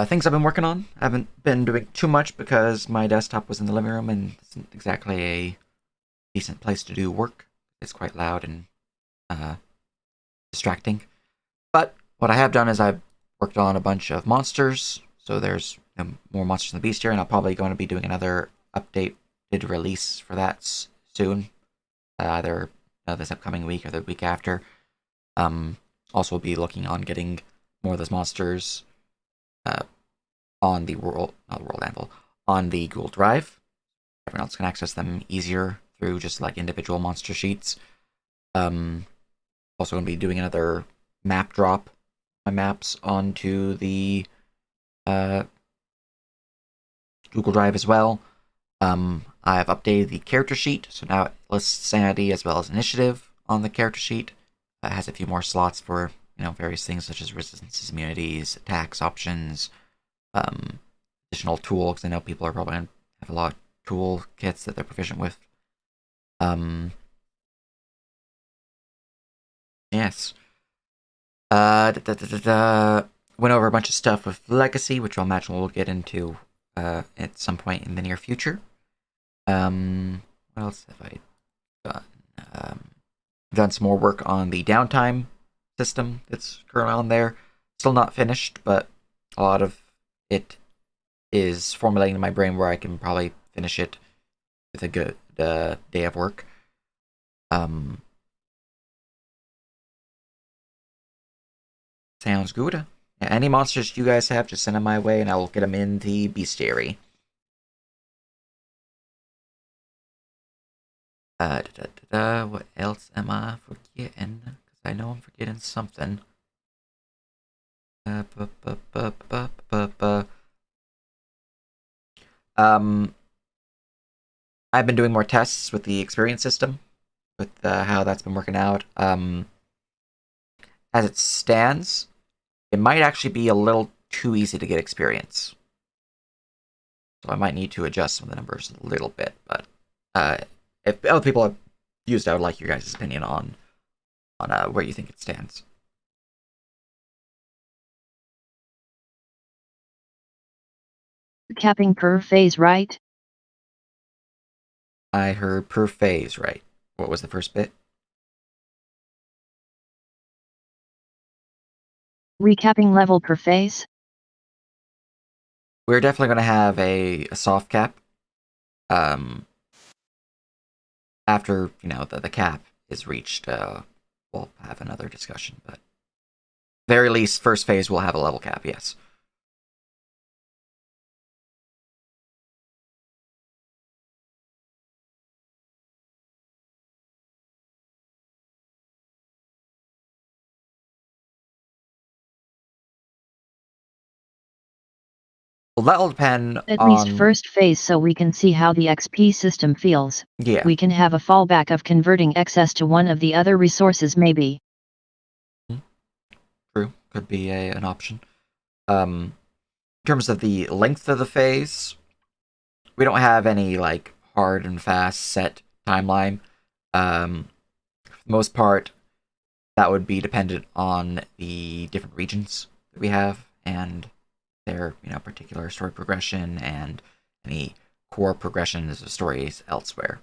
Things I've been working on. I haven't been doing too much because my desktop was in the living room and it's not exactly a decent place to do work. It's quite loud and uh, distracting. But what I have done is I've worked on a bunch of monsters. So there's more monsters in the beast here, and I'm probably going to be doing another updated release for that soon, either this upcoming week or the week after. Um, Also, be looking on getting more of those monsters uh, on the world, not the world anvil, on the Google Drive. Everyone else can access them easier through just like individual monster sheets. Um, Also, going to be doing another map drop my maps onto the uh, Google Drive as well. I've updated the character sheet, so now it lists sanity as well as initiative on the character sheet. It has a few more slots for various things such as resistances, immunities, attacks, options, um, additional tools. Because I know people are probably going to have a lot of tool kits that they're proficient with. Um, yes. Went over a bunch of stuff with Legacy, which I'll imagine we'll get into at some point in the near future. What else have I done? Um, done some more work on the downtime system that's currently on there. Still not finished, but a lot of it is formulating in my brain where I can probably finish it with a good day of work. Um, Sounds good. Yeah, any monsters you guys have, just send them my way, and I will get them in the bestiary. What else am I forgetting? Because I know I'm forgetting something. Uh, bu- bu- bu- bu- bu- bu- Um, I've been doing more tests with the experience system, with how that's been working out. As it stands, it might actually be a little too easy to get experience. So I might need to adjust some of the numbers a little bit. But uh, if other people have used it, I would like your guys' opinion on where you think it stands. Capping per phase, right? I heard per phase, right? What was the first bit? Recapping level per phase? We're definitely going to have a soft cap. Um, After the cap is reached, we'll have another discussion. But very least, first phase will have a level cap. Yes. Well, that'll depend At least on first phase so we can see how the XP system feels. yeah. We can have a fallback of converting excess to one of the other resources maybe. True, could be an option. In terms of the length of the phase, we don't have any like hard and fast set timeline. For the most part, that would be dependent on the different regions that we have and their particular story progression and any core progressions of stories elsewhere.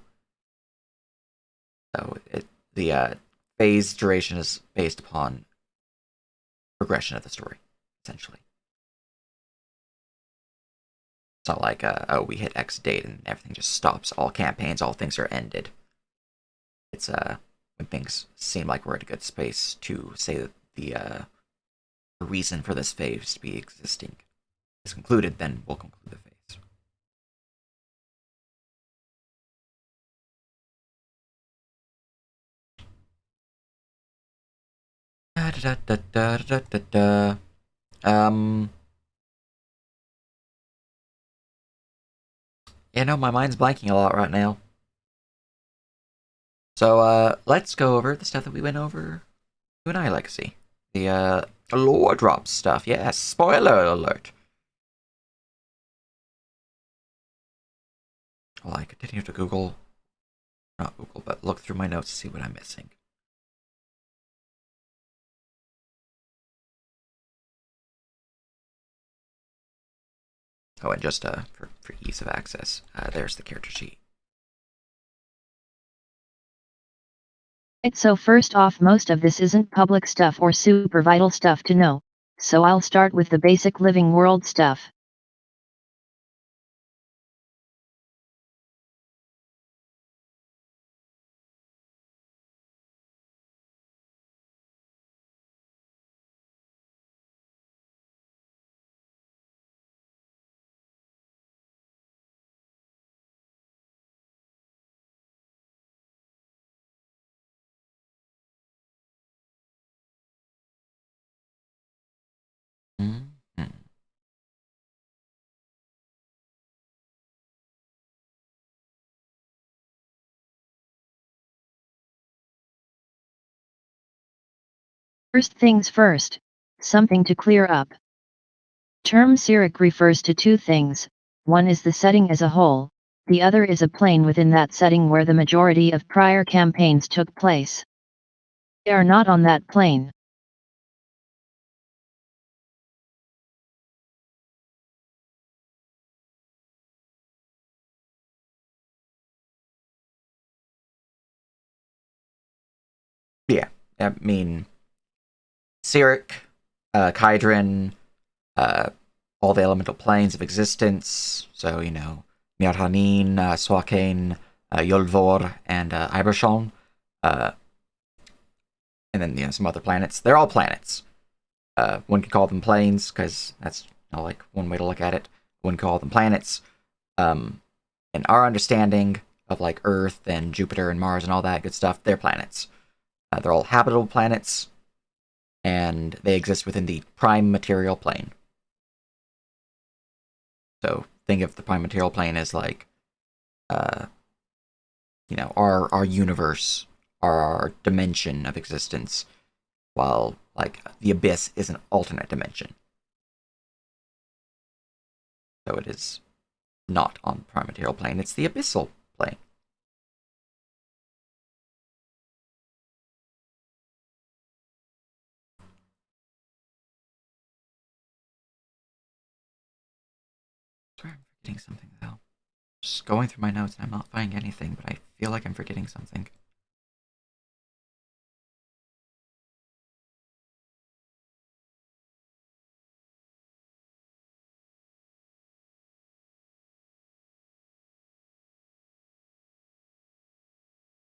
So the phase duration is based upon progression of the story, essentially. It's not like oh, we hit X date and everything just stops. All campaigns, all things are ended. It's when things seem like we're at a good space to say that the reason for this phase to be existing is concluded, then we'll conclude the phase. Da, da, da, da, da, da, da. Um, my mind's blanking a lot right now. So let's go over the stuff that we went over. You and I Legacy, the lore drop stuff. Yes, spoiler alert. Well, I continue to Google, not Google, but look through my notes to see what I'm missing. Oh, and just for ease of access, there's the character sheet. So first off, most of this isn't public stuff or super vital stuff to know, so I'll start with the basic living world stuff. Mm-hmm. First things first, something to clear up. Term Syrik refers to two things, one is the setting as a whole, the other is a plane within that setting where the majority of prior campaigns took place. They are not on that plane. Yeah, I mean, Syrik, Kydrin, uh, all the elemental planes of existence. So, Mjarhanin, Swakane, Yolvor, and Ibershon. Uh, and then, some other planets. They're all planets. One could call them planes, because that's like one way to look at it. One could call them planets. Um, and our understanding of like Earth and Jupiter and Mars and all that good stuff, they're planets. They're all habitable planets, and they exist within the prime material plane. So think of the prime material plane as like, uh, our universe, our dimension of existence, while like the abyss is an alternate dimension. So it is not on the prime material plane; it's the abyssal plane. Sorry, I'm forgetting something though. Just going through my notes and I'm not finding anything, but I feel like I'm forgetting something.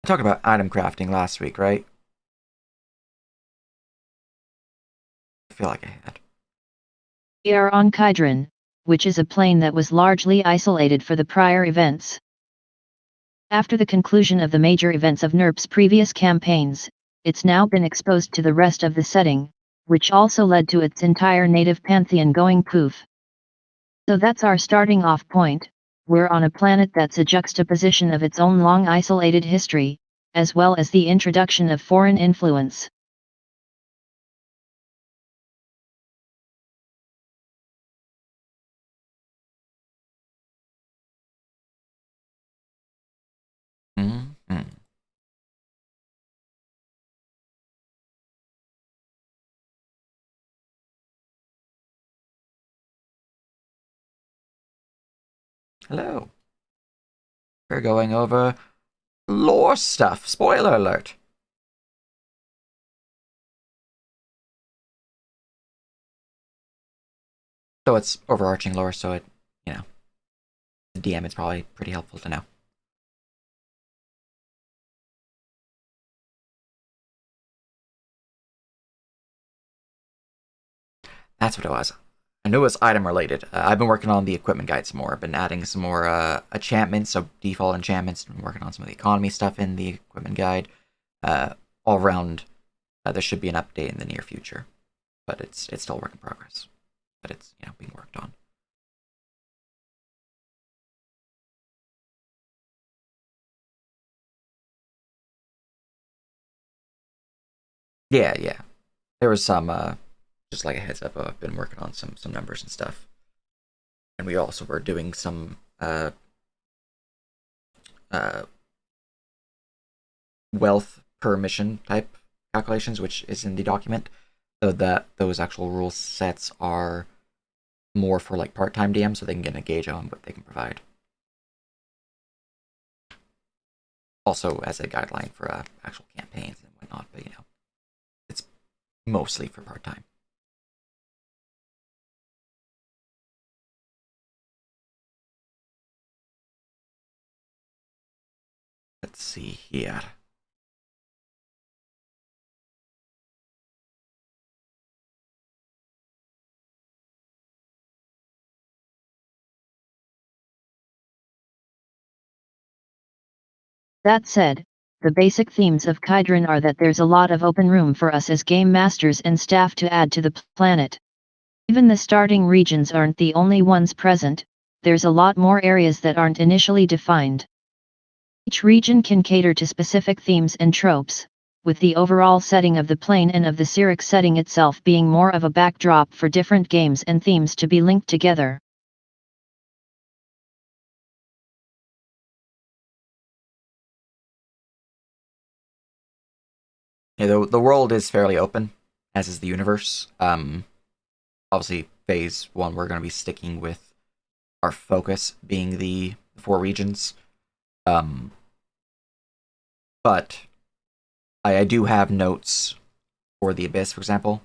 I talked about item crafting last week, right? I feel like I had. We are on Kydrin, which is a plane that was largely isolated for the prior events. After the conclusion of the major events of NERP's previous campaigns, it's now been exposed to the rest of the setting, which also led to its entire native pantheon going poof. So that's our starting off point. We're on a planet that's a juxtaposition of its own long isolated history, as well as the introduction of foreign influence. Mm-hmm. Hello. We're going over lore stuff. Spoiler alert. So it's overarching lore, so the DM is probably pretty helpful to know. That's what it was. I knew it was item related. I've been working on the equipment guide some more. I've been adding some more enchantments, so default enchantments. Been working on some of the economy stuff in the equipment guide. All around, there should be an update in the near future, but it's still a work in progress. But it's being worked on. Yeah, yeah. There was some just like a heads up. I've been working on some numbers and stuff, and we also were doing some uh, wealth per mission type calculations, which is in the document, so that those actual rule sets are more for like part-time DMs, so they can get a gauge on what they can provide. Also, as a guideline for actual campaigns and whatnot, but it's mostly for part-time. Let's see here. That said, the basic themes of Kydron are that there's a lot of open room for us as game masters and staff to add to the planet. Even the starting regions aren't the only ones present, there's a lot more areas that aren't initially defined. Each region can cater to specific themes and tropes, with the overall setting of the plane and of the Syrik setting itself being more of a backdrop for different games and themes to be linked together. Yeah, the world is fairly open, as is the universe. Obviously, phase 1, we're going to be sticking with our focus being the 4 regions. But I do have notes for the Abyss, for example.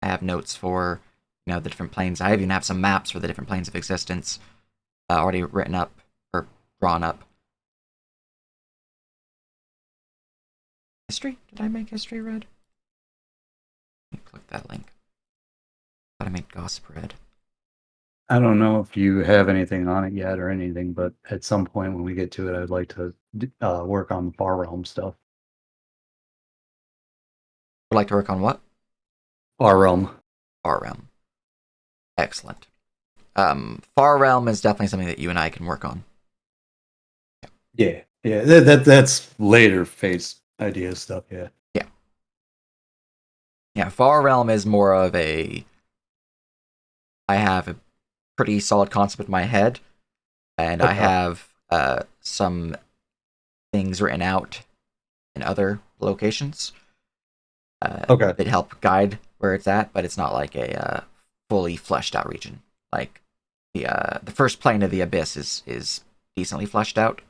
I have notes for the different planes. I even have some maps for the different planes of existence already written up or drawn up. History? Did I make history red? Let me click that link. Gotta make gossip red. I don't know if you have anything on it yet or anything, but at some point when we get to it, I'd like to work on the Far Realm stuff. Would like to work on what? Far Realm. Far Realm. Excellent. Far Realm is definitely something that you and I can work on. Yeah, that's later phase idea stuff. Yeah. Yeah, Far Realm is more of a. I have a pretty solid concept in my head, and I Okay. have some things written out in other locations Okay. that help guide where it's at, but it's not like a fully fleshed out region. Like the first plane of the Abyss is decently fleshed out.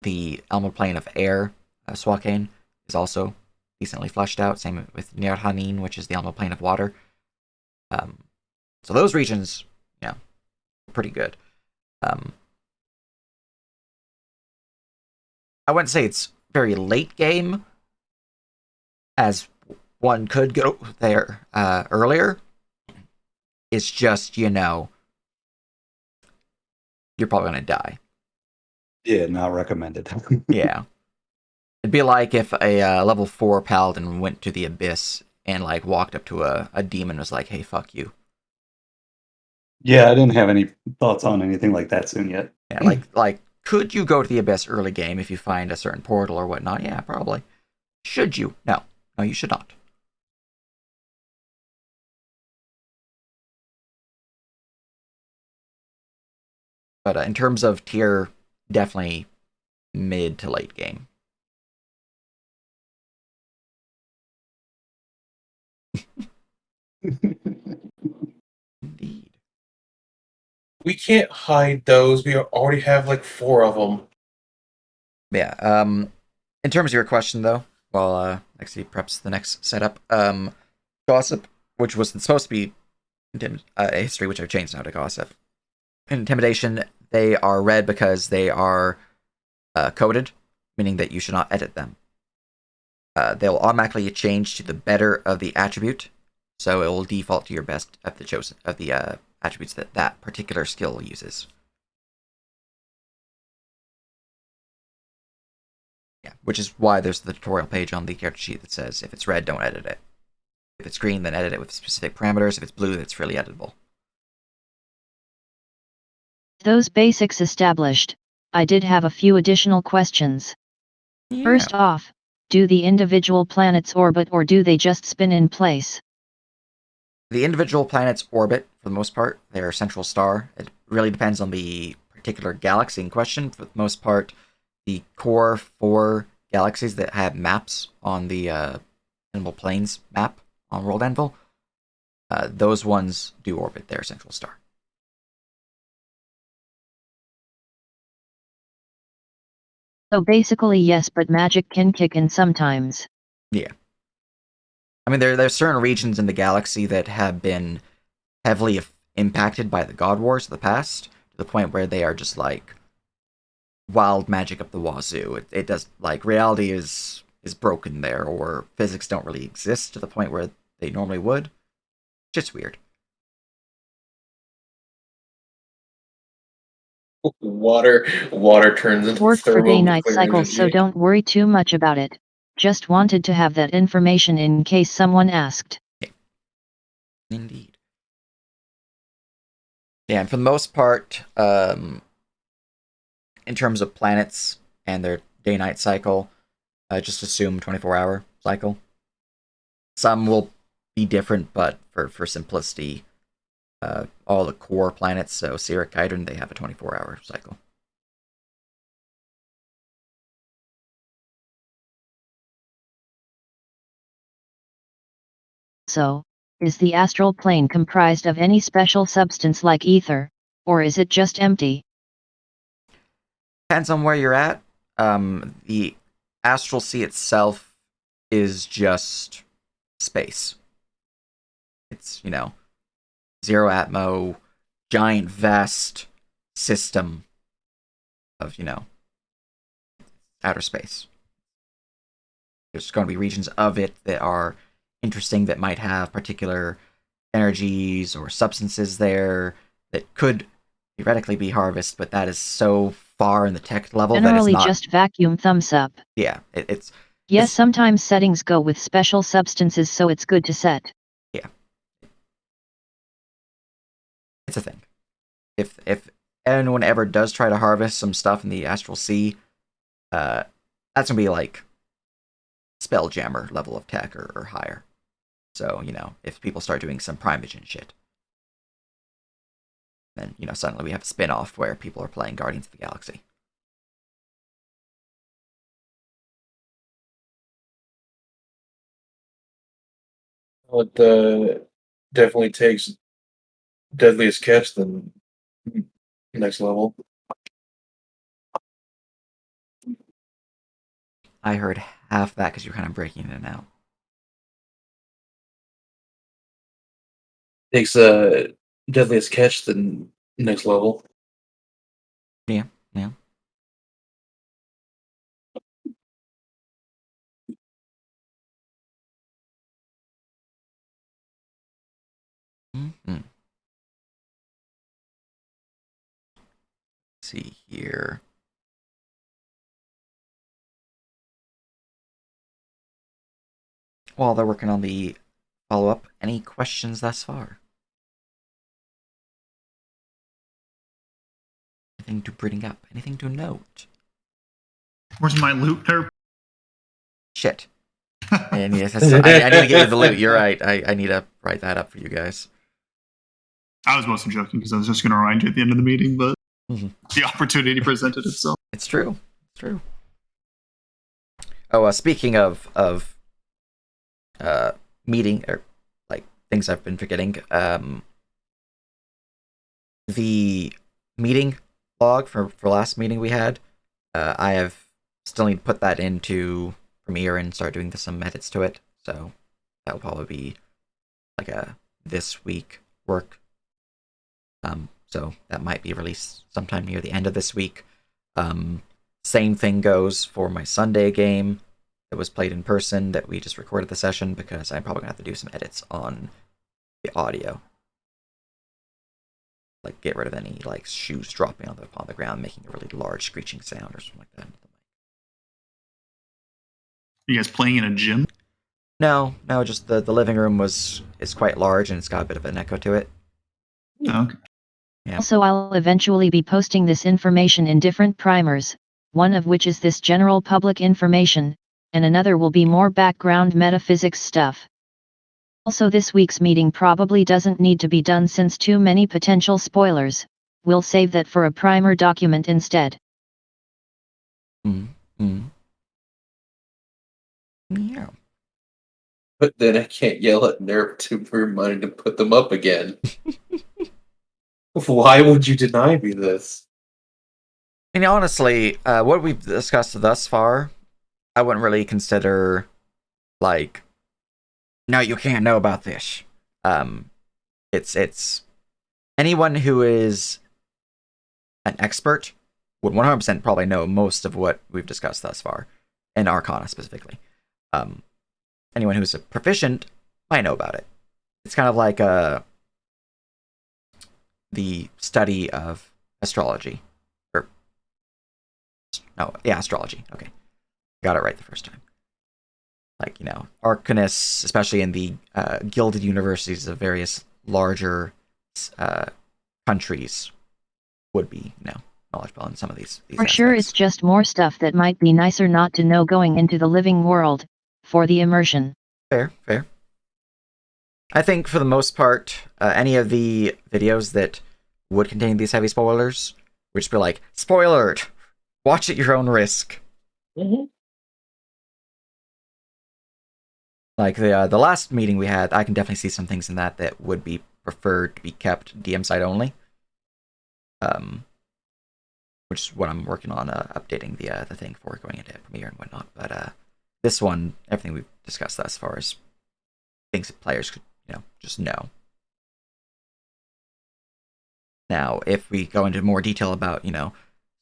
The Elmo plane of air, Swakane, is also decently fleshed out. Same with Nirhanin, which is the Elmo plane of water. So those regions, yeah, pretty good. I wouldn't say it's very late game, as one could go there earlier. It's just, you're probably gonna die. Yeah, not recommended. Yeah. It'd be like if a level 4 paladin went to the Abyss and like walked up to a demon and was like, hey, fuck you. Yeah, I didn't have any thoughts on anything like that soon yet. Yeah, like could you go to the Abyss early game if you find a certain portal or whatnot? Yeah, probably. Should you? No. No, you should not. But in terms of tier, definitely mid to late game. Indeed. We can't hide those. We already have like 4 of them. Yeah. In terms of your question though, while actually preps the next setup, gossip, which was supposed to be history, which I've changed now to gossip. Intimidation, they are red because they are coded, meaning that you should not edit them. They'll automatically change to the better of the attribute, so it will default to your best of the chosen of the attributes that that particular skill uses. Yeah, which is why there's the tutorial page on the character sheet that says if it's red, don't edit it. If it's green, then edit it with specific parameters. If it's blue, then it's freely editable. Those basics established, I did have a few additional questions. Yeah. First off, do the individual planets orbit or do they just spin in place? The individual planets orbit, for the most part, their central star. It really depends on the particular galaxy in question. For the most part, the core 4 galaxies that have maps on the Animal Planes map on World Anvil those ones do orbit their central star. So basically yes, but magic can kick in sometimes. Yeah. I mean, there's certain regions in the galaxy that have been heavily impacted by the God Wars of the past, to the point where they are just like wild magic up the wazoo. It does, like, reality is broken there, or physics don't really exist to the point where they normally would. Just weird. Water turns into Worked for day-night thermonuclear cycles, so energy. don't worry too much about it. Just wanted to have that information in case someone asked. Indeed. Yeah, and for the most part, in terms of planets and their day-night cycle, just assume 24-hour cycle. Some will be different, but for simplicity, all the core planets, so Syrik, they have a 24-hour cycle. So, is the astral plane comprised of any special substance like ether, or is it just empty? Depends on where you're at. The astral sea itself is just space. It's, zero atmo, giant, vast system of, outer space. There's going to be regions of it that are interesting, that might have particular energies or substances there that could theoretically be harvested, but that is so far in the tech level that it's Generally not. just vacuum thumbs up. Yeah, Yes, sometimes settings go with special substances, so it's good to set. Yeah, it's a thing. If anyone ever does try to harvest some stuff in the astral sea, that's gonna be like Spelljammer level of tech or higher. So, if people start doing some Primogen shit, then, suddenly we have a spin-off where people are playing Guardians of the Galaxy. It definitely takes deadliest catch then next level. I heard half that because you're kind of breaking it out. Takes deadliest catch then next level. Yeah, yeah. Mm-hmm. Let's see here. While they're working on the follow-up, any questions thus far? Anything to bring up? Anything to note? Where's my loot herb? Shit. And yes, I need to get you the loot. You're right. I need to write that up for you guys. I was mostly joking because I was just going to remind you at the end of the meeting, but the opportunity presented itself. It's true. It's true. Oh, speaking of meeting, or like things I've been forgetting, the meeting log for last meeting we had, I have still need to put that into Premiere and start doing some edits to it. So that will probably be like a this week work. So that might be released sometime near the end of this week. Same thing goes for my Sunday game that was played in person that we just recorded the session, because I'm probably gonna have to do some edits on the audio. Like get rid of any like shoes dropping on the ground, making a really large screeching sound or something like that. You guys playing in a gym? No, just the living room is quite large and it's got a bit of an echo to it. Okay. Yeah. Also, I'll eventually be posting this information in different primers, one of which is this general public information, and another will be more background metaphysics stuff. Also, this week's meeting probably doesn't need to be done since too many potential spoilers. We'll save that for a primer document instead. Mm-hmm. Yeah. But then I can't yell at Nerf to remind him to put them up again. Why would you deny me this? And honestly, what we've discussed thus far, I wouldn't really consider like, no, you can't know about this. It's anyone who is an expert would 100% probably know most of what we've discussed thus far, in Arcana specifically. Anyone who's a proficient might know about it. It's kind of like the study of astrology. Astrology. Okay. Got it right the first time. Like, arcanists, especially in the gilded universities of various larger countries, would be, knowledgeable in some of these For sure, aspects. it's just more stuff that might be nicer not to know going into the living world, for the immersion. Fair. I think for the most part, any of the videos that would contain these heavy spoilers would just be like, spoiler alert! Watch at your own risk. Mm-hmm. Like the last meeting we had, I can definitely see some things in that would be preferred to be kept DM side only. Which is what I'm working on, updating the thing for going into Premiere and whatnot. But this one, everything we've discussed thus far is things that players could, just know. Now, if we go into more detail about,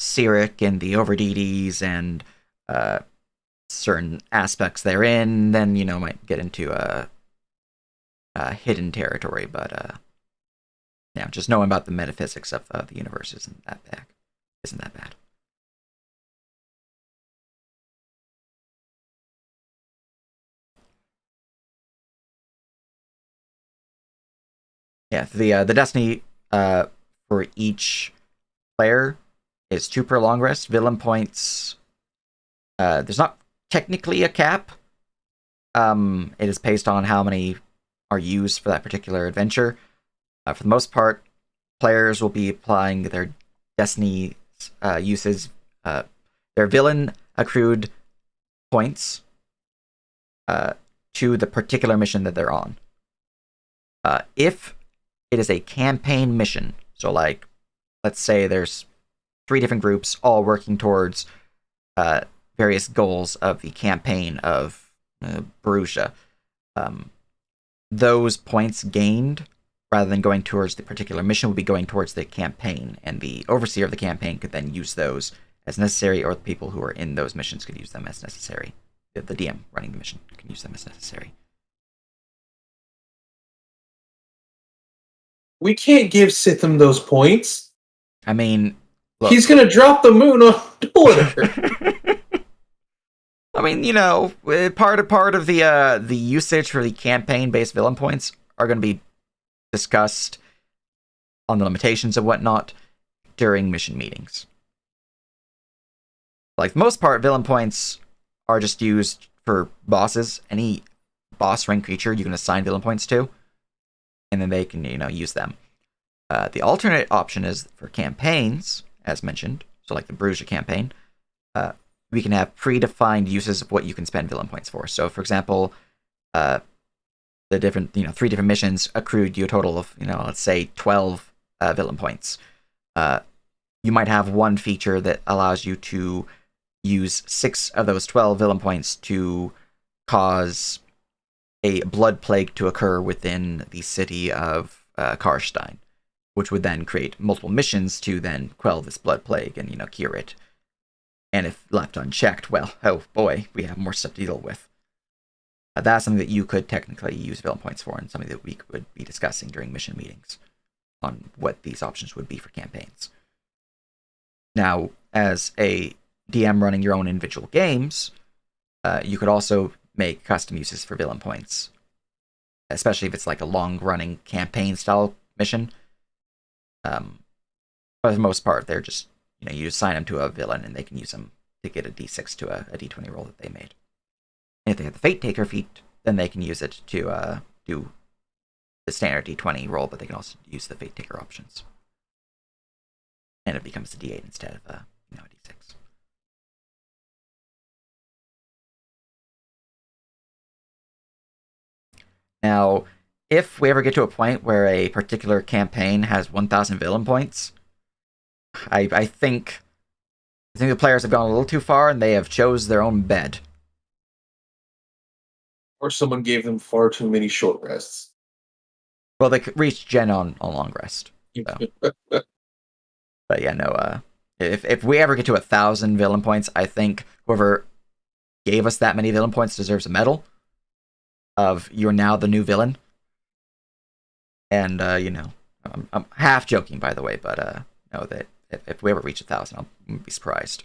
Syrik and the Overdeeds and certain aspects therein, then, might get into hidden territory. But, just knowing about the metaphysics of the universe isn't that bad. Yeah, the Destiny for each player is 2 per long rest. Villain points. There's not technically a cap. It is based on how many are used for that particular adventure. For the most part, players will be applying their Destiny uses, their villain accrued points to the particular mission that they're on. If it is a campaign mission, so like, let's say there's 3 different groups all working towards various goals of the campaign of Borussia. Those points gained, rather than going towards the particular mission, would be going towards the campaign, and the overseer of the campaign could then use those as necessary, or the people who are in those missions could use them as necessary. The DM running the mission can use them as necessary. We can't give Sitham those points. I mean, look. He's gonna drop the moon on Dueler. I mean, part of the usage for the campaign-based villain points are going to be discussed on the limitations and whatnot during mission meetings. Like, the most part, villain points are just used for bosses. Any boss rank creature you can assign villain points to, and then they can, use them. The alternate option is for campaigns, as mentioned, so like the Borussia campaign. We can have predefined uses of what you can spend villain points for. So, for example, the different, 3 different missions accrued you a total of, let's say 12 villain points. You might have one feature that allows you to use 6 of those 12 villain points to cause a blood plague to occur within the city of Karstein, which would then create multiple missions to then quell this blood plague and, cure it. And if left unchecked, well, oh boy, we have more stuff to deal with. That's something that you could technically use villain points for, and something that we would be discussing during mission meetings on what these options would be for campaigns. Now, as a DM running your own individual games, you could also make custom uses for villain points, especially if it's like a long-running campaign-style mission. For the most part, they're just, you assign them to a villain, and they can use them to get a d6 to a d20 roll that they made. And if they have the Fate Taker feat, then they can use it to do the standard d20 roll, but they can also use the Fate Taker options. And it becomes a d8 instead of a d6. Now, if we ever get to a point where a particular campaign has 1,000 villain points, I think the players have gone a little too far and they have chose their own bed. Or someone gave them far too many short rests. Well, they reached Gen on long rest. So. But yeah, no. If we ever get to 1,000 villain points, I think whoever gave us that many villain points deserves a medal. Of you're now the new villain. And I'm half joking, by the way, but no, that if we ever reach 1,000, I'll be surprised.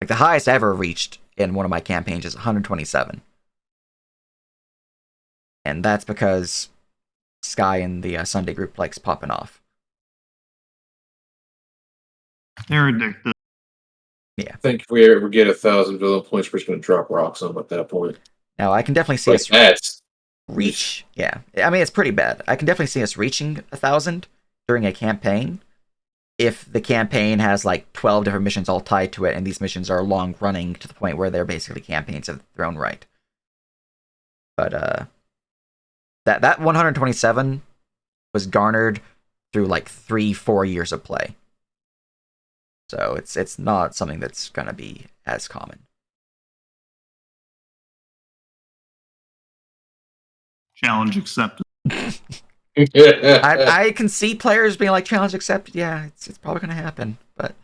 Like the highest I ever reached in one of my campaigns is 127, and that's because Sky and the Sunday group likes popping off. They're addicted. I think if we ever get 1,000 villain points, we're just going to drop rocks on them at that point. Now I can definitely see us reach. Yeah, I mean it's pretty bad. I can definitely see us reaching 1,000 during a campaign if the campaign has like 12 different missions all tied to it, and these missions are long running to the point where they're basically campaigns of their own right. But that 127 was garnered through like 3-4 years of play. So it's not something that's gonna be as common. Challenge accepted. I can see players being like, challenge accepted. Yeah, it's probably gonna happen, but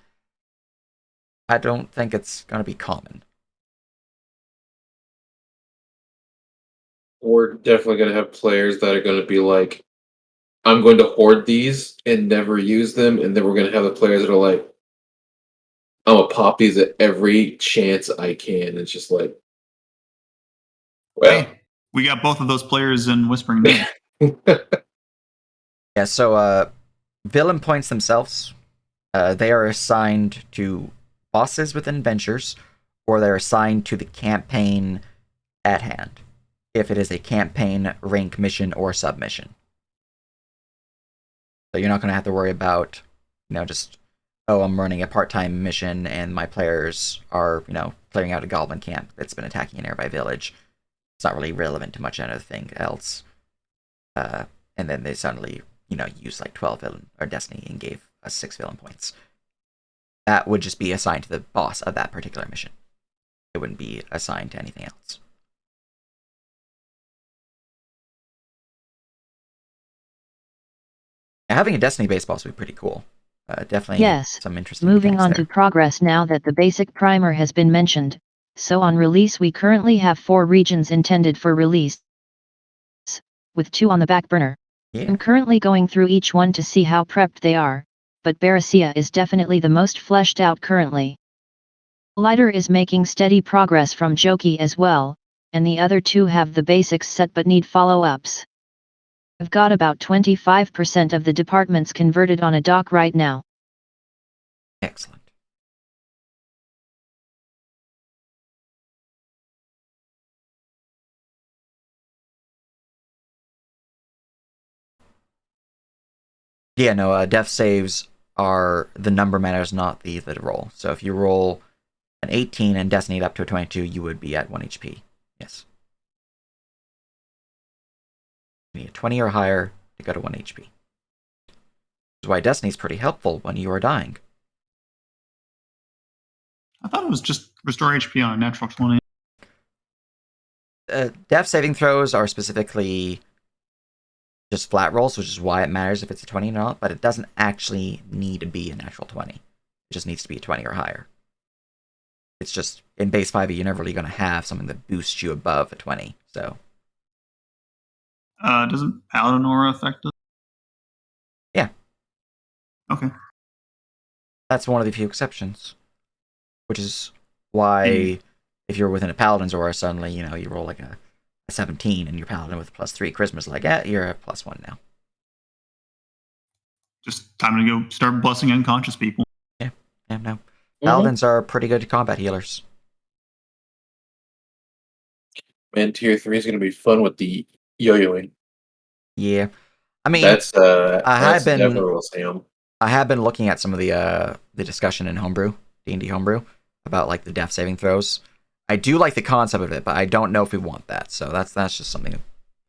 I don't think it's gonna be common. We're definitely going to have players that are going to be like, I'm going to hoard these and never use them. And then we're going to have the players that are like, I'm going to pop these at every chance I can. It's just like, well. Hey, we got both of those players in Whispering Night. Yeah, so villain points themselves, they are assigned to bosses within adventures, or they're assigned to the campaign at hand, if it is a campaign, rank mission, or submission. So you're not going to have to worry about, just, I'm running a part-time mission and my players are, clearing out a goblin camp that's been attacking a nearby village. It's not really relevant to much anything else. And then they suddenly, use like 12 villain or destiny and gave us 6 villain points. That would just be assigned to the boss of that particular mission. It wouldn't be assigned to anything else. Having a Destiny-based boss would be pretty cool. Definitely Yes. some interesting Moving on there. to progress now that the basic primer has been mentioned. So on release we currently have 4 regions intended for release, with 2 on the back burner. Yeah. I'm currently going through each one to see how prepped they are, but Baracia is definitely the most fleshed out currently. Lighter is making steady progress from Joki as well, and the other 2 have the basics set but need follow-ups. I've got about 25% of the departments converted on a dock right now. Excellent. Yeah, no, death saves are the number matters, not the roll. So if you roll an 18 and Destiny up to a 22, you would be at 1 HP. Yes. You need a 20 or higher to go to 1 HP. Which is why Destiny's pretty helpful when you are dying. I thought it was just restore HP on a natural 20. Death saving throws are specifically just flat rolls, which is why it matters if it's a 20 or not, but it doesn't actually need to be a natural 20. It just needs to be a 20 or higher. It's just, in base 5e, you're never really going to have something that boosts you above a 20, so. Doesn't Paladin Aura affect it? Yeah. Okay. That's one of the few exceptions. Which is why, if you're within a Paladin's Aura, suddenly, you roll like a 17 and your Paladin with +3 charisma's like, you're a +1 now. Just time to go start blessing unconscious people. Yeah, no. Paladins are pretty good combat healers. Man, tier 3 is going to be fun with the yo-yoing. Yeah. I mean, that's definitely what Sam. I have been looking at some of the discussion in Homebrew, D&D Homebrew, about like the death saving throws. I do like the concept of it, but I don't know if we want that. So that's just something to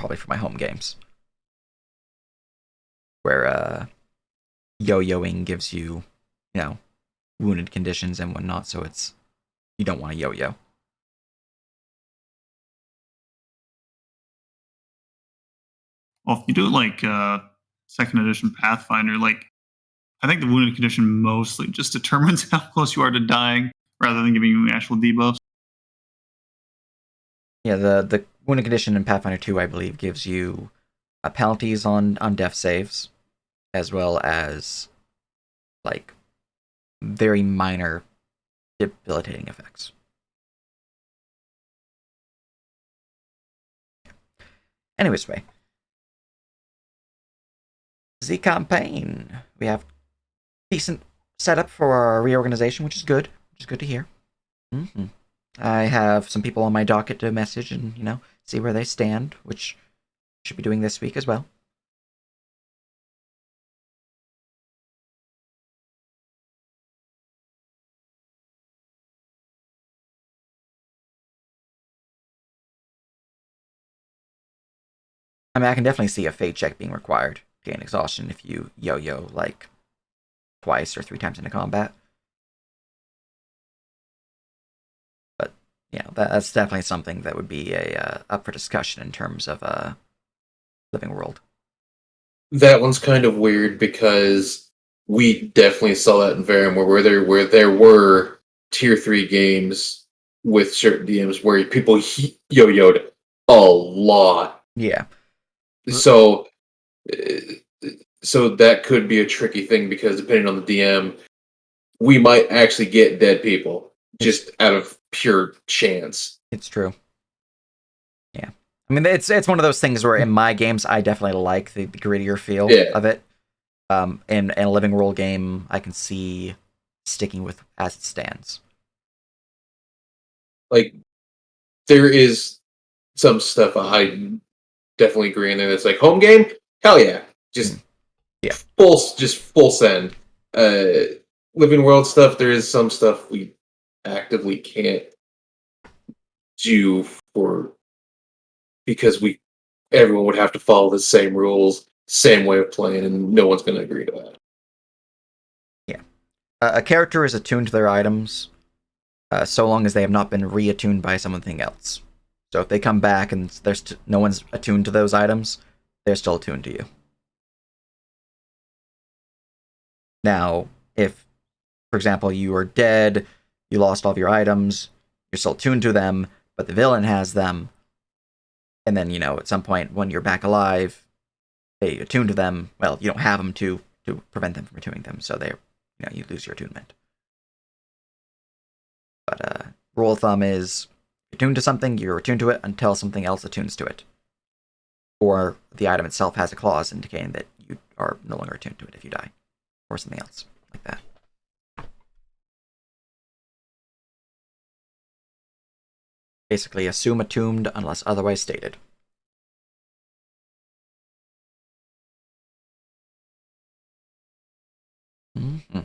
probably for my home games, where yo-yoing gives you, wounded conditions and whatnot, so you don't want to yo-yo. Well, if you do like second edition Pathfinder, like I think the wounded condition mostly just determines how close you are to dying rather than giving you actual debuffs. Yeah, the wounded condition in Pathfinder 2, I believe, gives you penalties on death saves, as well as like very minor debilitating effects. Anyways, the campaign, we have decent setup for our reorganization, which is good. Which is good to hear. Mm-hmm. I have some people on my docket to message and see where they stand, which I should be doing this week as well. I mean, I can definitely see a fate check being required to gain exhaustion if you yo-yo like twice or 3 times into combat. But that's definitely something that would be up for discussion in terms of living world. That one's kind of weird because we definitely saw that in Verum where there were tier 3 games with certain DMs where people yo-yoed a lot. Yeah. So that could be a tricky thing because depending on the DM, we might actually get dead people just out of pure chance. It's true. Yeah. I mean, it's one of those things where in my games, I definitely like the grittier feel of it. In a living world game, I can see sticking with as it stands. Like, there is some stuff I definitely agree in there that's like, home game? Hell yeah. Just full send. Living world stuff, there is some stuff we actively can't do because everyone would have to follow the same rules, same way of playing, and no one's going to agree to that. Yeah. A character is attuned to their items so long as they have not been reattuned by something else. So if they come back and no one's attuned to those items, they're still attuned to you. Now, if, for example, you are dead, you lost all of your items, you're still attuned to them, but the villain has them, and then, at some point when you're back alive, they attune to them. Well, you don't have them to prevent them from attuning them, so you lose your attunement. But rule of thumb is, attuned to something, you're attuned to it until something else attunes to it. Or the item itself has a clause indicating that you are no longer attuned to it if you die. Or something else like that. Basically, assume attuned unless otherwise stated. Mm-hmm.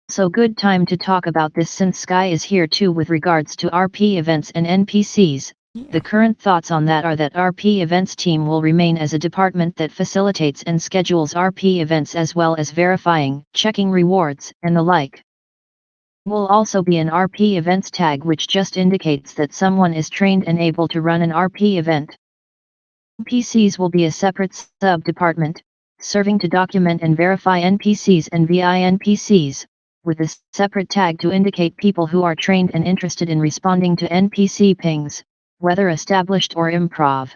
So good time to talk about this since Sky is here too with regards to RP events and NPCs. Yeah. The current thoughts on that are that RP events team will remain as a department that facilitates and schedules RP events as well as verifying, checking rewards, and the like. Will also be an RP events tag which just indicates that someone is trained and able to run an RP event. NPCs will be a separate sub-department, serving to document and verify NPCs and VI NPCs, with a separate tag to indicate people who are trained and interested in responding to NPC pings, whether established or improv.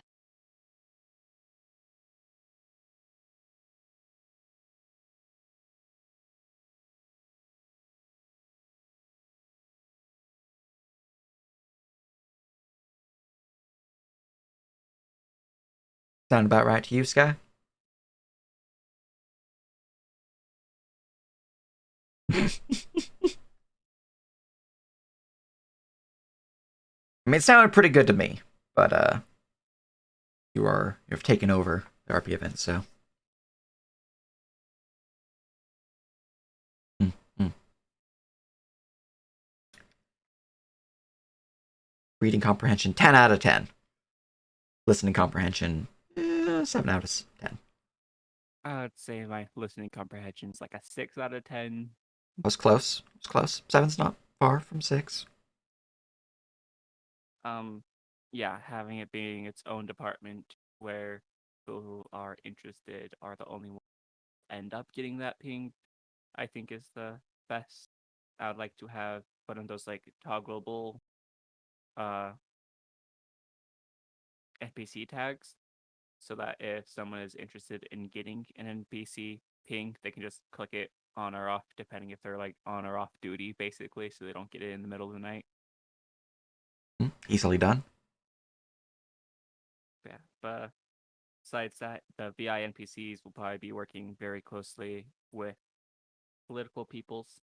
Sound about right to you, Sky? I mean, it sounded pretty good to me, but you've taken over the RP event, so. Mm. Reading comprehension 10 out of 10. Listening comprehension 7 out of 10. I would say my listening comprehension is like a 6 out of 10. It was close. It was close. 7's not far from 6. Yeah, having it being its own department where people who are interested are the only ones who end up getting that ping, I think is the best. I would like to have one of those like toggleable uh NPC tags so that if someone is interested in getting an NPC ping, they can just click it on or off depending if they're like on or off duty, basically, so they don't get it in the middle of the night. Easily done. Yeah, but besides that, the VI NPCs will probably be working very closely with political peoples,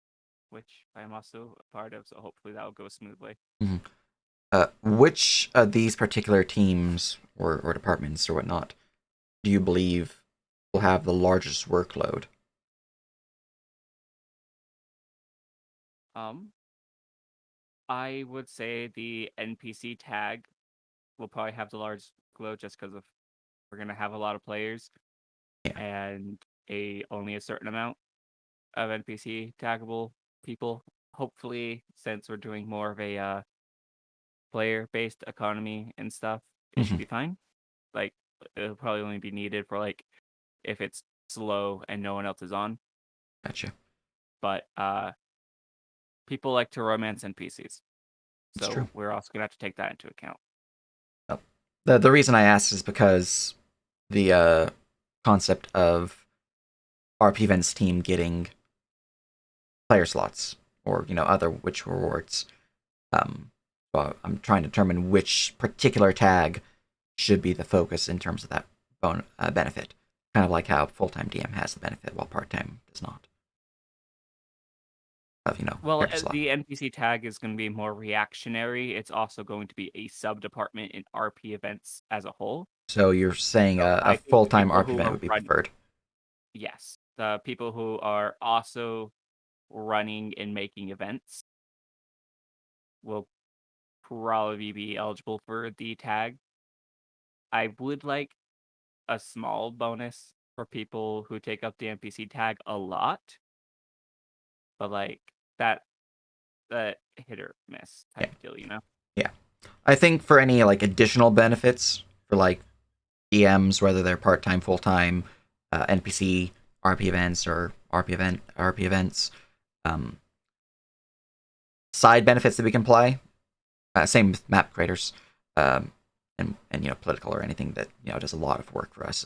which I'm also a part of, so hopefully that will go smoothly. Mm-hmm. Which of these particular teams or departments or whatnot do you believe will have the largest workload? I would say the NPC tag will probably have the largest glow just because of we're gonna have a lot of players Yeah. and only a certain amount of NPC taggable people. Hopefully, since we're doing more of a player-based economy and stuff, it should be fine. Like it'll probably only be needed for like if it's slow and no one else is on. Gotcha. But people like to romance NPCs, That's so true. we're also gonna have to take that into account. The reason I asked is because the concept of RP Events team getting player slots or other witch rewards. Well, I'm trying to determine which particular tag should be the focus in terms of that benefit. Kind of like how full-time DM has the benefit while part-time does not. Of Well, character slot. the NPC tag is going to be more reactionary. It's also going to be a sub-department in RP events as a whole. So you're saying So I a think the full-time people RP who event are would be run- preferred. Yes. The people who are also running and making events will probably be eligible for the tag. I would like a small bonus for people who take up the NPC tag a lot. But like that hit or miss type deal, Yeah. I think for any additional benefits for DMs, whether they're part-time, full-time, NPC, RP events, or RP events, side benefits that we can apply. Same with map creators, and political or anything that does a lot of work for us.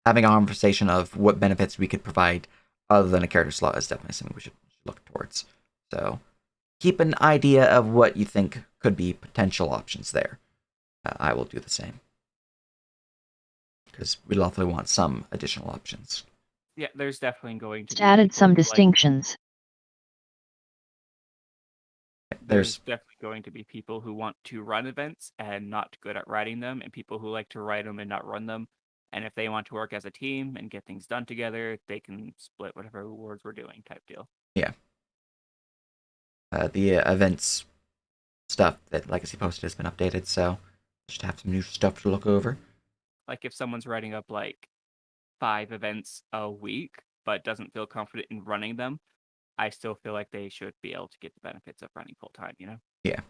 Having a conversation of what benefits we could provide other than a character slot is definitely something we should look towards. So keep an idea of what you think could be potential options there. I will do the same because we definitely want some additional options. Yeah, there's definitely going to be Added people some who, distinctions. there's definitely going to be people who want to run events and not good at writing them, and people who like to write them and not run them. And if they want to work as a team and get things done together, they can split whatever rewards we're doing type deal. Yeah. The events stuff that Legacy posted has been updated, so just have some new stuff to look over. Like if someone's writing up like 5 events a week but doesn't feel confident in running them, I still feel like they should be able to get the benefits of running full time, Yeah.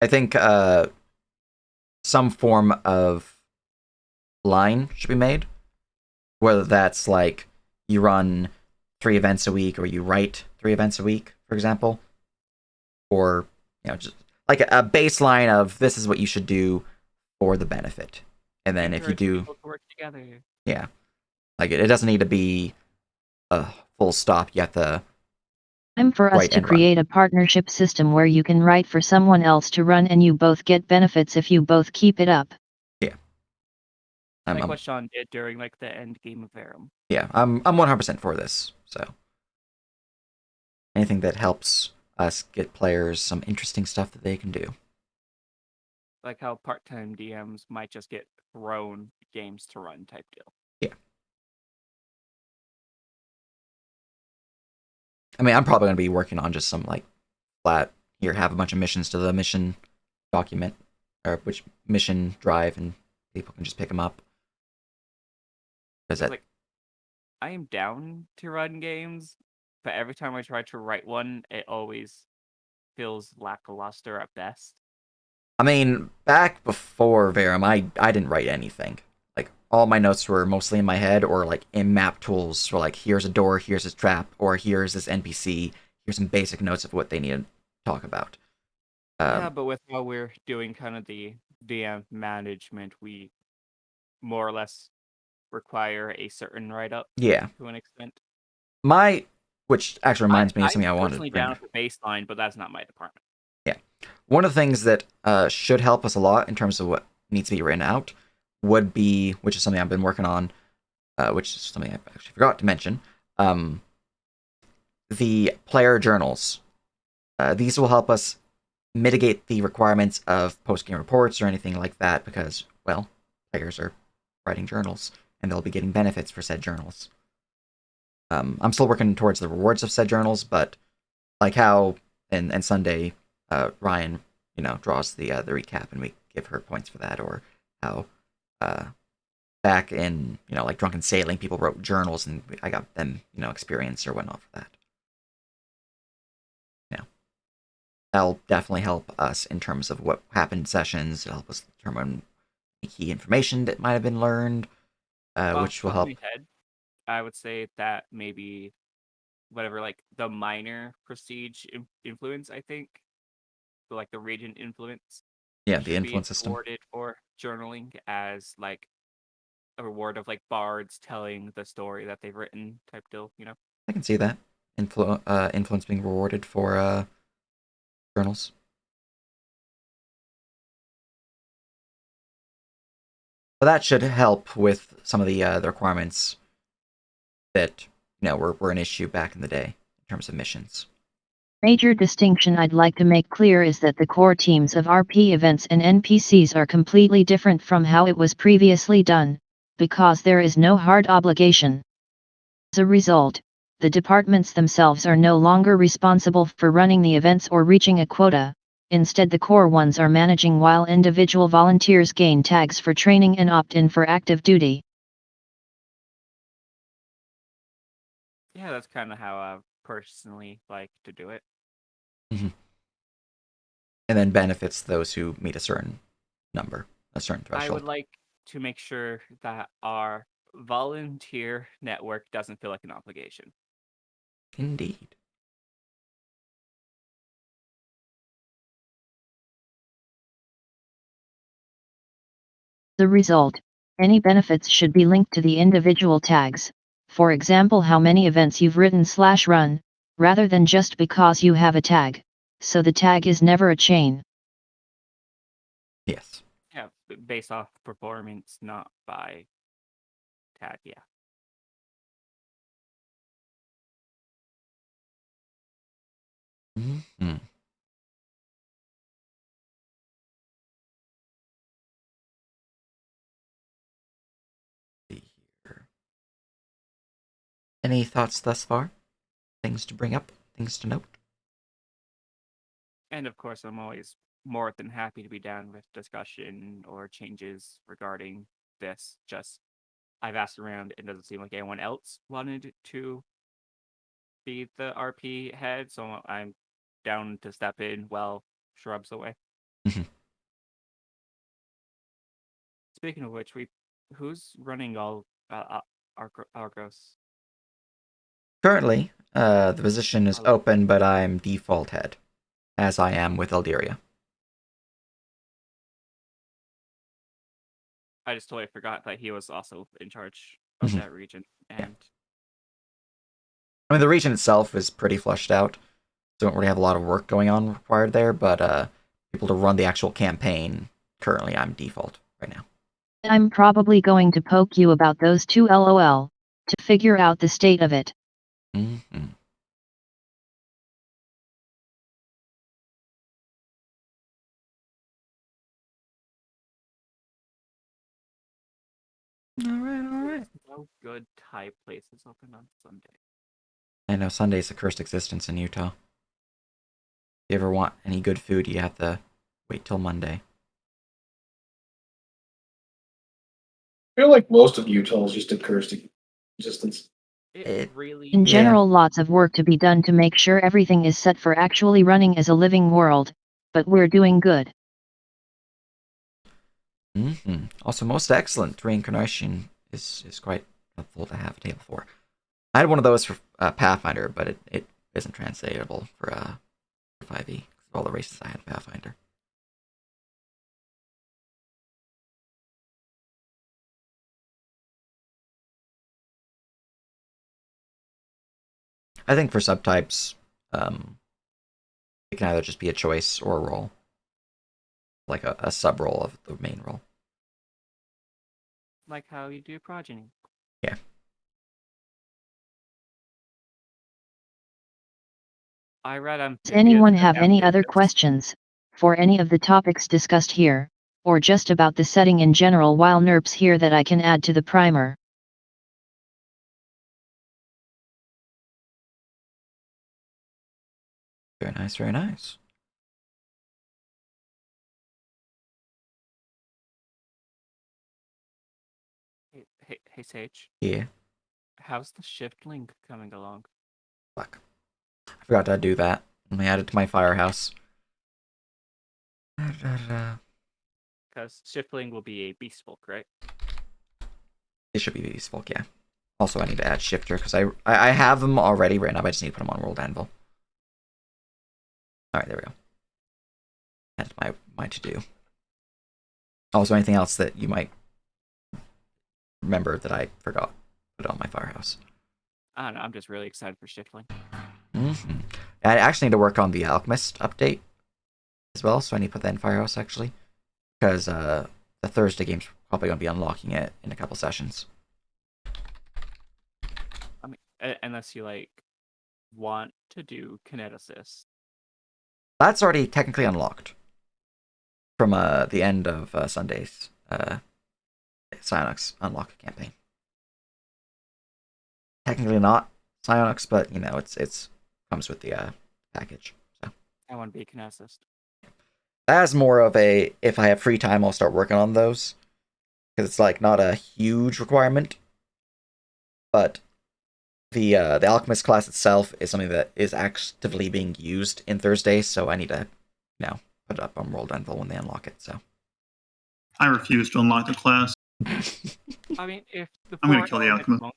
I think some form of line should be made, whether that's like you run 3 events a week or you write 3 events a week, for example, or just like a baseline of this is what you should do for the benefit, and then if you do, people to work together. Yeah, like it doesn't need to be a full stop. You have to Time for us write to and run. create a partnership system where you can write for someone else to run and you both get benefits if you both keep it up. Yeah. Like what Sean did during like the end game of Verum. Yeah, I'm 100% for this. So anything that helps us get players some interesting stuff that they can do. like how part-time DMs might just get thrown games to run type deal. Yeah. I mean, I'm probably going to be working on just some like flat here, have a bunch of missions to the mission document or which mission drive, and people can just pick them up. Because that, Like, I am down to run games, but every time I try to write one, it always feels lackluster at best. I mean, back before Verum, I didn't write anything. Like all my notes were mostly in my head or like in map tools. For like, here's a door, here's this trap, or here's this NPC. Here's some basic notes of what they need to talk about. Yeah, but with how we're doing kind of the DM management, we more or less require a certain write-up Yeah, to an extent. which actually reminds me of something I I'm wanted to personally bring. down with the baseline, but that's not my department. Yeah, one of the things that should help us a lot in terms of what needs to be written out would be, which is something I've been working on, which is something I actually forgot to mention, the player journals. These will help us mitigate the requirements of post-game reports or anything like that because, well, players are writing journals and they'll be getting benefits for said journals. I'm still working towards the rewards of said journals, but like how and Sunday, Ryan, draws the recap and we give her points for that, or how back in like Drunken Sailing, people wrote journals and I got them experience or whatnot for that. That'll definitely help us in terms of what happened in sessions. It'll help us determine key information that might have been learned, which will Off the top of help. my head, I would say that maybe whatever, like the minor prestige influence, I think, so, like the regent influence, Yeah, the should be influence system. awarded for journaling as like a reward of like bards telling the story that they've written type deal. I can see that. Influence being rewarded for journals. But that should help with some of the requirements that were an issue back in the day in terms of missions. Major distinction I'd like to make clear is that the core teams of RP events and NPCs are completely different from how it was previously done, because there is no hard obligation. As a result, the departments themselves are no longer responsible for running the events or reaching a quota. Instead, the core ones are managing while individual volunteers gain tags for training and opt in for active duty. Yeah, that's kind of how I personally like to do it. Mm-hmm. And then benefits those who meet a certain number, a certain threshold. I would like to make sure that our volunteer network doesn't feel like an obligation. Indeed. The result, any benefits should be linked to the individual tags, for example how many events you've written/run, rather than just because you have a tag, so the tag is never a chain. Yes. Yeah, based off performance, not by tag, yeah. Mm-hmm. See here. Any thoughts thus far? Things to bring up? Things to note? And of course, I'm always more than happy to be down with discussion or changes regarding this. Just I've asked around, it doesn't seem like anyone else wanted to be the RP head, so I'm down to step in while Shrub's away. Mhm. Speaking of which, who's running all Argos? Currently, the position is Hello. open, but I'm default head, as I am with Eldiria. I just totally forgot that he was also in charge of Mhm. that region. Yeah. And I mean, the region itself is pretty flushed out. Don't really have a lot of work going on required there, but people to run the actual campaign, currently I'm default right now. I'm probably going to poke you about those two LOL, to figure out the state of it. Mm-hmm. no good Thai places open on Sunday. I know Sunday's a cursed existence in Utah. If you ever want any good food, you have to wait till Monday. I feel like most of Utah is just a cursed existence. It really In Yeah. general, lots of work to be done to make sure everything is set for actually running as a living world, but we're doing good. Also, most excellent reincarnation is quite helpful to have a table for. I had one of those for Pathfinder, but it isn't translatable for 5e. All the races I had in Pathfinder. I think for subtypes, it can either just be a choice or a role, like a sub role of the main role. like how you do progeny. Yeah. I read Does anyone have any other questions for any of the topics discussed here, or just about the setting in general while NERP's here that I can add to the primer? Very nice, very nice. Hey, Sage. Yeah. How's the shift link coming along? Fuck. I forgot to do that. Let me add it to my firehouse. Because shiftling will be a beast folk, right? It should be Beast Folk, yeah. Also, I need to add Shifter, because I have them already right now, but I just need to put them on World Anvil. Alright, there we go. That's my to-do. Also, anything else that you might remember that I forgot to put on my firehouse. I don't know, I'm just really excited for shiftling. I actually need to work on the Alchemist update as well, so I need to put that in firehouse, actually. Because the Thursday game's probably going to be unlocking it in a couple sessions. I mean, unless you, like, want to do Kineticist. That's already technically unlocked. From the end of Sunday's Psyonix unlock campaign. Technically not Psyonix, but you know it's comes with the package. So I want to be a Kineticist. that's more of a if I have free time, I'll start working on those because it's like not a huge requirement, but the Alchemist class itself is something that is actively being used in Thursday, so I need to put it up on World Anvil when they unlock it. So I refuse to unlock the class. I mean, if the I'm gonna kill the alchemist. monk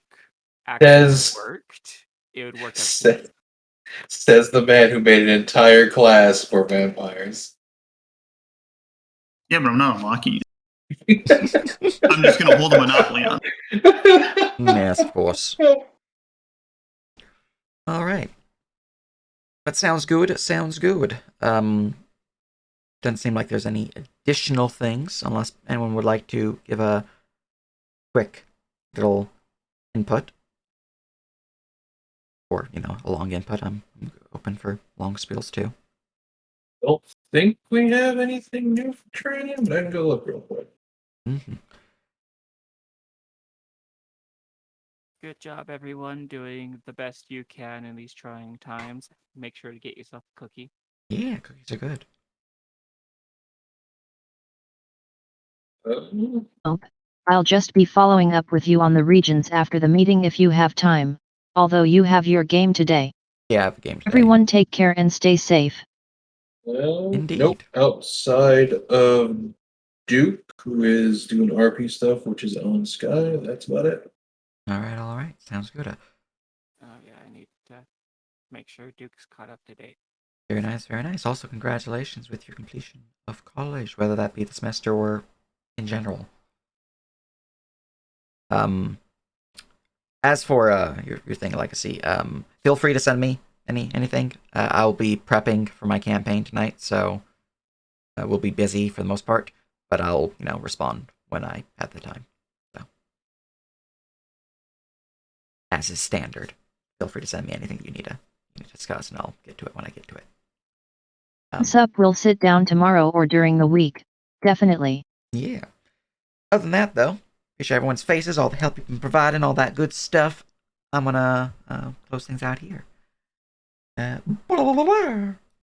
actually Says- worked, it would work out. Sa- Says the man who made an entire class for vampires. Yeah, but I'm not unlocking it. I'm just gonna hold a monopoly on it. Yes, of course. All right. That sounds good. Sounds good. Doesn't seem like there's any additional things, unless anyone would like to give a quick little input. Or, a long input. I'm open for long spiels too. Don't think we have anything new for training, but I can go look real quick. Good job, everyone, doing the best you can in these trying times. Make sure to get yourself a cookie. Yeah, cookies are good. I'll just be following up with you on the regions after the meeting if you have time, although you have your game today. Yeah, I have a game today. Everyone take care and stay safe. Well, Indeed. nope. Outside of Duke, who is doing RP stuff, which is on Sky, that's about it. All right. Sounds good. Oh yeah, I need to make sure Duke's caught up to date. Very nice, very nice. Also, congratulations with your completion of college, whether that be the semester or in general. As for your thing, Legacy, feel free to send me anything. I'll be prepping for my campaign tonight, so we'll be busy for the most part, but I'll respond when I have the time. So, as is standard, feel free to send me anything you need to discuss, and I'll get to it when I get to it. What's up? We'll sit down tomorrow or during the week. Definitely. Yeah. Other than that, though, Appreciate everyone's faces, all the help you've been providing, all that good stuff. I'm gonna close things out here. Blah, blah, blah, blah.